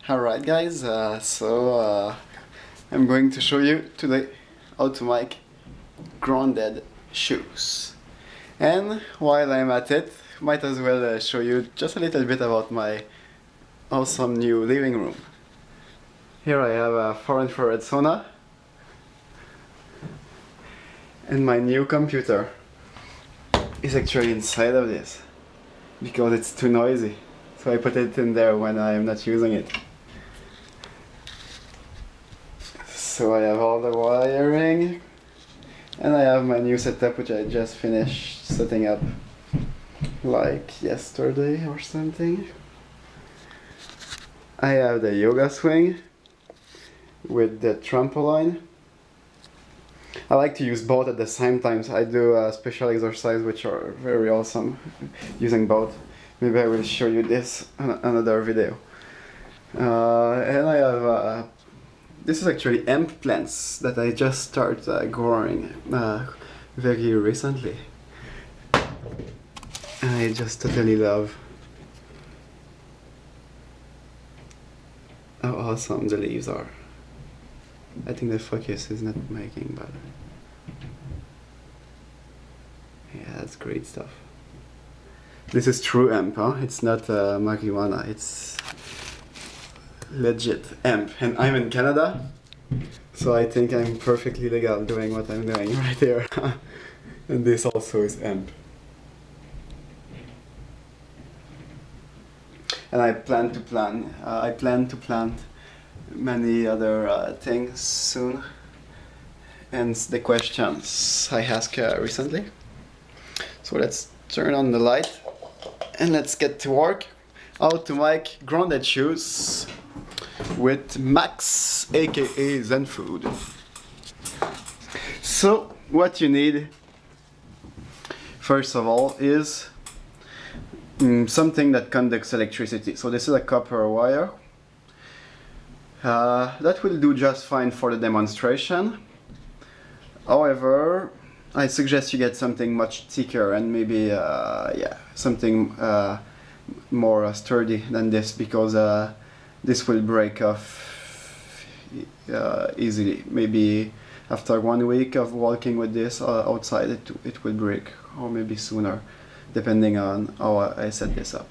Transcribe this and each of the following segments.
Alright guys, I'm going to show you today how to make grounded shoes. And while I'm at it, might as well show you just a little bit about my awesome new living room. Here I have a 4-infrared sauna and my new computer is actually inside of this because it's too noisy. So I put it in there when I'm not using it. So I have all the wiring and I have my new setup which I just finished setting up like yesterday or something. I have the yoga swing with the trampoline. I like to use both at the same time, so I do a special exercise which are very awesome using both. Maybe I will show you this on another video. And I have this is actually hemp plants that I just started growing very recently. And I just totally love how awesome the leaves are. I think the focus is not making, but yeah, that's great stuff. This is true hemp, huh? It's not marijuana, it's legit hemp. And I'm in Canada, so I think I'm perfectly legal doing what I'm doing right here. And this also is hemp. And I plan to plant many other things soon. And the questions I asked recently. So let's turn on the light and let's get to work. How to make grounded shoes with Max, aka Zen Food. So what you need first of all is something that conducts electricity. So this is a copper wire. That will do just fine for the demonstration. However, I suggest you get something much thicker and maybe something more sturdy than this, because this will break off easily. Maybe after 1 week of walking with this outside, it will break, or maybe sooner, depending on how I set this up.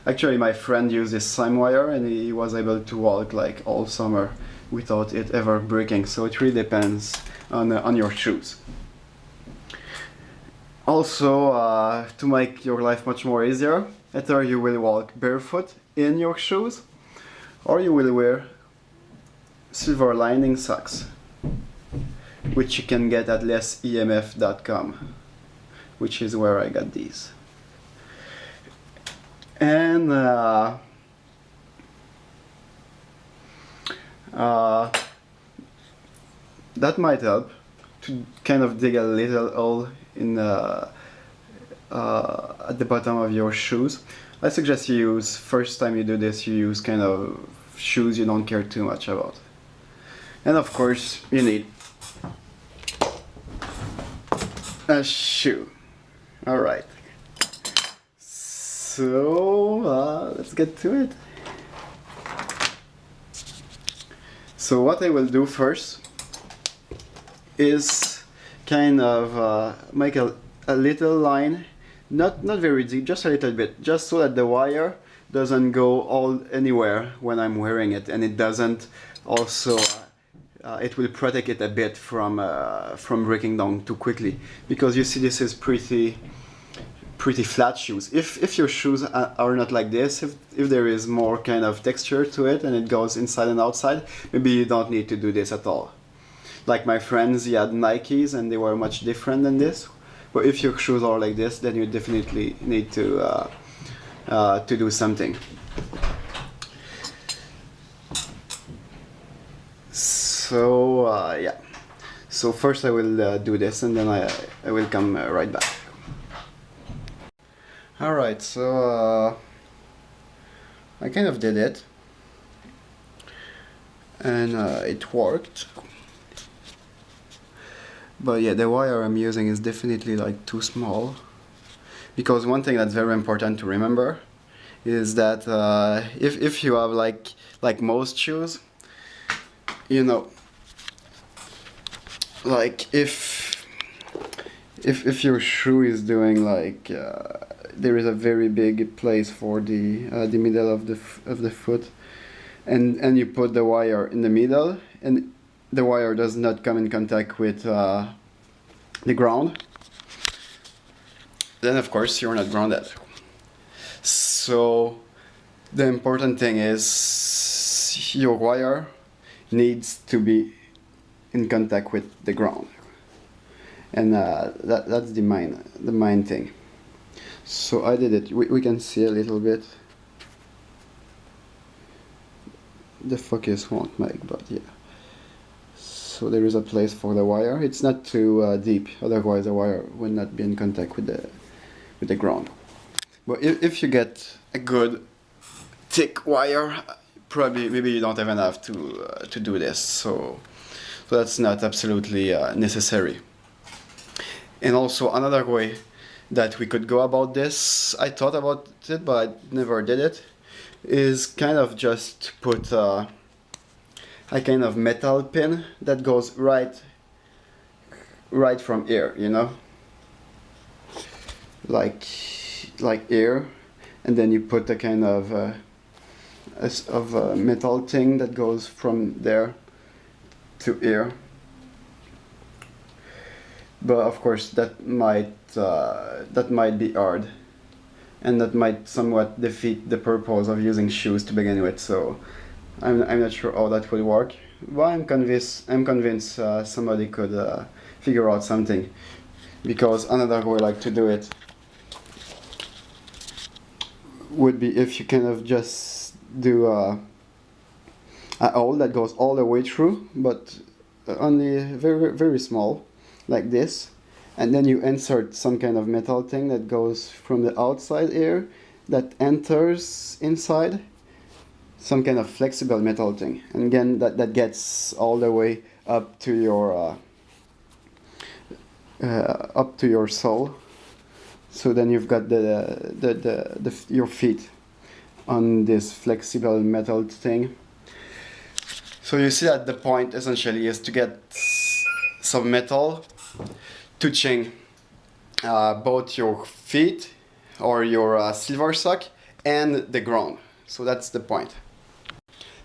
Actually, my friend used this same wire and he was able to walk like all summer without it ever breaking. So it really depends on your shoes. Also, to make your life much more easier, either you will walk barefoot in your shoes or you will wear silver lining socks, which you can get at lessemf.com, which is where I got these. And that might help to kind of dig a little hole in at the bottom of your shoes. I suggest you use, first time you do this, you use kind of shoes you don't care too much about. And of course you need a shoe. Alright. So let's get to it. So what I will do first is kind of make a little line, not very deep, just a little bit, just so that the wire doesn't go all anywhere when I'm wearing it, and it doesn't also it will protect it a bit from breaking down too quickly, because you see this is pretty flat shoes. If your shoes are not like this, if there is more kind of texture to it and it goes inside and outside, maybe you don't need to do this at all. Like my friends, he had Nikes and they were much different than this. But if your shoes are like this, then you definitely need to do something. So yeah. So first I will do this and then I will come right back. Alright, so I kind of did it and it worked. But yeah, the wire I'm using is definitely like too small, because one thing that's very important to remember is that if you have like like most shoes, you know, like if your shoe is doing like there is a very big place for the middle of the foot, and you put the wire in the middle, and the wire does not come in contact with the ground, then of course you're not grounded. So the important thing is your wire needs to be in contact with the ground, and that's the main thing. So I did it. We can see a little bit. The focus won't make, but yeah. So there is a place for the wire. It's not too deep, otherwise the wire will not be in contact with the ground. But if you get a good thick wire, probably maybe you don't even have to do this. So that's not absolutely necessary. And also another way that we could go about this, I thought about it but I never did it, is kind of just put a kind of metal pin that goes right from here, you know, like here, and then you put a kind of a metal thing that goes from there to here. But of course that might be hard, and that might somewhat defeat the purpose of using shoes to begin with. So I'm not sure how that will work, but I'm convinced somebody could figure out something, because another way like to do it would be if you kind of just do a hole that goes all the way through, but only very, very small, like this, and then you insert some kind of metal thing that goes from the outside here that enters inside, some kind of flexible metal thing, and again that gets all the way up to your sole. So then you've got your feet on this flexible metal thing. So you see that the point essentially is to get some metal touching both your feet or your silver sock and the ground. So that's the point.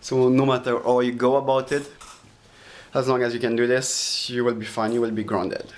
So no matter how you go about it, as long as you can do this, you will be fine, you will be grounded.